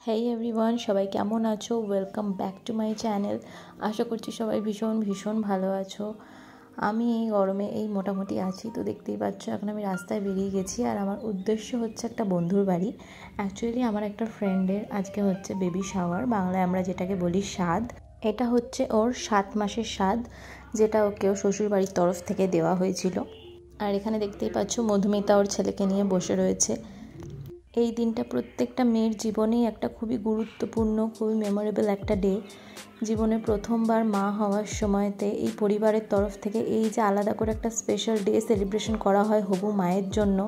হেই everyone, সবাই কেমন আছো? Welcome back to my channel. আশা করছি সবাই ভীষণ ভালো আছো। আমি এই গরমে মোটামুটি আছি। তো দেখতেই পাচ্ছ এখন আমি রাস্তায় বেরিয়ে গেছি, আর আমার উদ্দেশ্য হচ্ছে একটা বন্ধুর বাড়ি। অ্যাকচুয়ালি আমার একটা ফ্রেন্ডের আজকে হচ্ছে বেবি শাওয়ার, বাংলায় আমরা যেটাকে বলি সাধ। এটা হচ্ছে ওর 7 মাসের সাধ, যেটা ওকে ওর শ্বশুর বাড়ির তরফ থেকে দেওয়া হয়েছিল। আর এখানে দেখতেই পাচ্ছ মধুমিতা ওর ছেলেকে নিয়ে বসে রয়েছে। এই দিনটা প্রত্যেকটা মেয়ের জীবনেই একটা খুবই গুরুত্বপূর্ণ, খুবই মেমোরেবল একটা ডে। জীবনে প্রথমবার মা হওয়ার সময়তে এই পরিবারের তরফ থেকে এই যে আলাদা করে একটা স্পেশাল ডে সেলিব্রেশন করা হয় হবু মায়ের জন্য,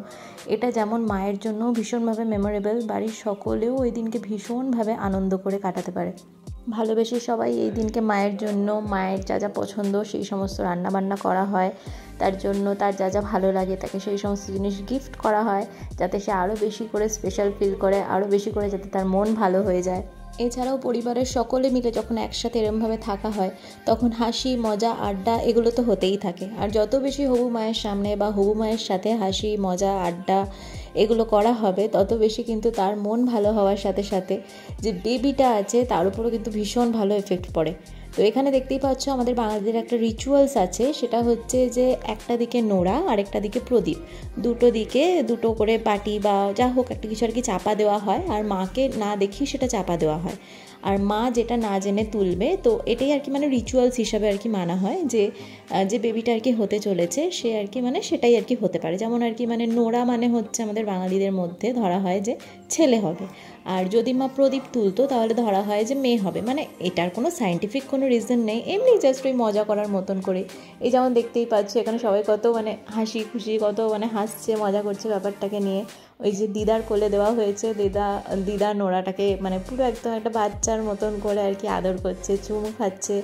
এটা যেমন মায়ের জন্য ভীষণভাবে মেমোরেবল, বাড়ির সকলেও ওই দিনকে ভীষণভাবে আনন্দ করে কাটাতে পারে। ভালোবেসে সবাই এই দিনকে মায়ের জন্য, মায়ের যা যা পছন্দ সেই সমস্ত রান্নাবান্না করা হয়, তার জন্য তার যা যা ভালো লাগে তাকে সেই সমস্ত জিনিস গিফট করা হয়, যাতে সে আরও বেশি করে স্পেশাল ফিল করে, আরও বেশি করে যাতে তার মন ভালো হয়ে যায়। এছাড়াও পরিবারের সকলে মিলে যখন একসাথে এরমভাবে থাকা হয়, তখন হাসি মজা আড্ডা এগুলো তো হতেই থাকে। আর যত বেশি হবু মায়ের সামনে বা হবু মায়ের সাথে হাসি মজা আড্ডা এগুলো করা হবে, তত বেশি কিন্তু তার মন ভালো হওয়ার সাথে সাথে যে বেবিটা আছে তার উপরও কিন্তু ভীষণ ভালো এফেক্ট পড়ে। তো এখানে দেখতেই পাচ্ছ আমাদের বাঙালিদের একটা রিচুয়ালস আছে, সেটা হচ্ছে যে একটা দিকে নোড়া আর একটা দিকে প্রদীপ, দুটো দিকে দুটো করে বাটি বা যা হোক একটা কিছু আর কি চাপা দেওয়া হয়, আর মাকে না দেখি সেটা চাপা দেওয়া হয়। আর মা যেটা না জেনে তুলবে, তো এটাই আর কি মানে রিচুয়ালস হিসাবে আর কি মানা হয় যে যে বেবিটা আর কি হতে চলেছে সে আর কি মানে সেটাই আর কি হতে পারে। যেমন আর কি মানে নোড়া মানে হচ্ছে আমাদের বাঙালিদের মধ্যে ধরা হয় যে ছেলে হবে, আর যদি মা প্রদীপ তুলতো তাহলে ধরা হয় যে মেয়ে হবে। মানে এটার কোনো সায়েন্টিফিক কোনো রিজন নেই, এমনি জাস্ট ওই মজা করার মতন করে। এই যেমন দেখতেই পাচ্ছি এখানে সবাই কত মানে হাসি খুশি, কত মানে হাসছে মজা করছে ব্যাপারটাকে নিয়ে। ওই যে দিদার কোলে দেওয়া হয়েছে, দিদা নোড়াটাকে মানে পুরো একদম একটা বাচ্চার মতন করে আর কি আদর করছে, চুমু খাচ্ছে।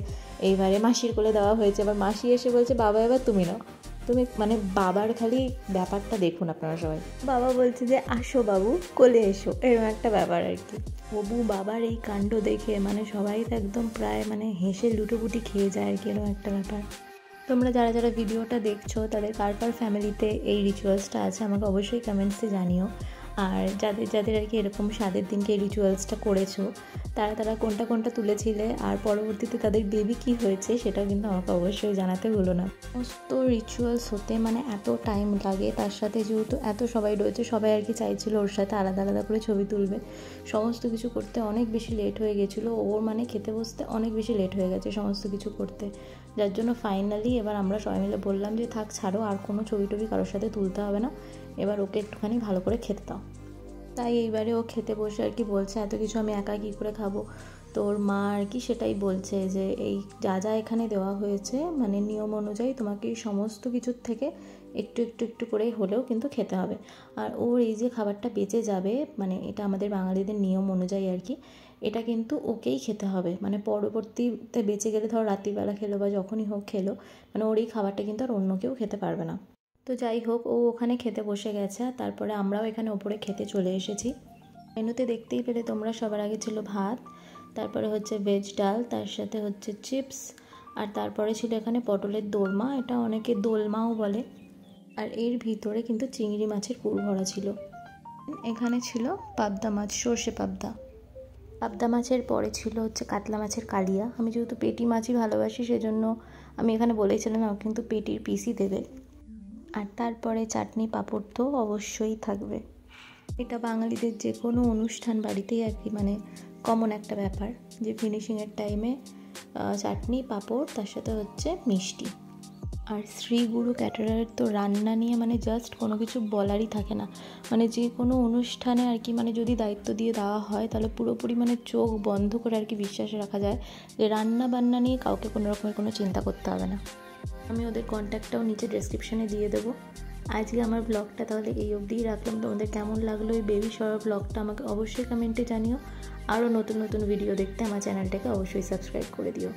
এইবারে মাসির কোলে দেওয়া হয়েছে, এবার মাসি এসে বলছে বাবা এবার তুমি নাও, তুমি মানে বাবার খালি ব্যাপারটা দেখুন আপনারা সবাই। বাবা বলছে যে আসো বাবু কোলে এসো, এরকম একটা ব্যাপার আর কি। হবু বাবার এই কাণ্ড দেখে মানে সবাই তো একদম প্রায় মানে হেসে লুটোপুটি খেয়ে যায় আর কি, এরকম একটা ব্যাপার। তোমরা যারা যারা ভিডিওটা দেখছো তাদের কার কার ফ্যামিলিতে এই রিচুয়ালসটা আছে আমাকে অবশ্যই কমেন্টসে জানিও। আর যাদের যাদের আর কি এরকম স্বাদের দিনকে এই রিচুয়ালসটা করেছো, তারা কোনটা তুলেছিলে, আর পরবর্তীতে তাদের বেবি কি হয়েছে সেটাও কিন্তু আমাকে অবশ্যই জানাতে ভুলো না। সমস্ত রিচুয়ালস হতে মানে এত টাইম লাগে, তার সাথে যেহেতু এত সবাই রয়েছে, সবাই আর কি চাইছিল ওর সাথে আলাদা আলাদা করে ছবি তুলবে। সমস্ত কিছু করতে অনেক বেশি লেট হয়ে গেছিলো, ওর মানে খেতে বসতে অনেক বেশি লেট হয়ে গেছে সমস্ত কিছু করতে, যার জন্য ফাইনালি এবার আমরা সবাই মিলে বললাম যে থাক ছাড়ো, আর কোনো ছবি টবি কারোর সাথে তুলতে হবে না, এবার ওকে একটুখানি ভালো করে খেতে দাও। তাই এইবারে ও খেতে বসে আর কি বলছে এত কিছু আমি একা কী করে খাবো। তো ওর মা আর কি সেটাই বলছে যে এই যা যা এখানে দেওয়া হয়েছে মানে নিয়ম অনুযায়ী তোমাকে এই সমস্ত কিছুর থেকে একটু করেই হলেও কিন্তু খেতে হবে। আর ওর এই যে খাবারটা বেঁচে যাবে, মানে এটা আমাদের বাঙালিদের নিয়ম অনুযায়ী আর কি, এটা কিন্তু ওকেই খেতে হবে। মানে পরবর্তীতে বেঁচে গেলে ধর রাত্রিবেলা খেলো বা যখনই হোক খেলো, মানে ওর এই খাবারটা কিন্তু আর অন্য কেউ খেতে পারবে না। তো যাই হোক ও ওখানে খেতে বসে গেছে, আর তারপরে আমরাও এখানে ওপরে খেতে চলে এসেছি। মেনুতে দেখতেই পেলে তোমরা, সবার আগে ছিল ভাত, তারপরে হচ্ছে ভেজ ডাল, তার সাথে হচ্ছে চিপস, আর তারপরে ছিল এখানে পটলের দোরমা, এটা অনেকে দোলমাও বলে, আর এর ভিতরে কিন্তু চিংড়ি মাছের পুর ভরা ছিল। এখানে ছিল পাবদা মাছ, সর্ষে পাবদা মাছের পরে ছিল হচ্ছে কাতলা মাছের কালিয়া। আমি যেহেতু পেটি মাছই ভালোবাসি সেজন্য আমি এখানে বলেছিলাম আমাকে কিন্তু পেটির পিসই দেবে। আর তারপরে চাটনি পাঁপড় তো অবশ্যই থাকবে। এটা বাঙালিদের যে কোনো অনুষ্ঠান বাড়িতেই আর কি মানে কমন একটা ব্যাপার, যে ফিনিশিংয়ের টাইমে চাটনি পাঁপড় তার সাথে হচ্ছে মিষ্টি। আর শ্রী গুরু ক্যাটারারের তো রান্না নিয়ে মানে জাস্ট কোনো কিছু বলারই থাকে না। মানে যে কোনো অনুষ্ঠানে আর কি মানে যদি দায়িত্ব দিয়ে দেওয়া হয় তাহলে পুরোপুরি মানে চোখ বন্ধ করে আর কি বিশ্বাসে রাখা যায় যে রান্না বান্না নিয়ে কাউকে কোনো রকমের কোনো চিন্তা করতে হবে না। আমি ওদের কন্ট্যাক্টটাও নিচে ডেসক্রিপশানে দিয়ে দেবো। আজকে আমার ব্লগটা তাহলে এই অবধিই রাখলাম। তোমাদের কেমন লাগলো এই বেবি শাওয়ার ব্লগটা আমাকে অবশ্যই কমেন্টে জানিও। আরও নতুন ভিডিও দেখতে আমার চ্যানেলটাকে অবশ্যই সাবস্ক্রাইব করে দিও।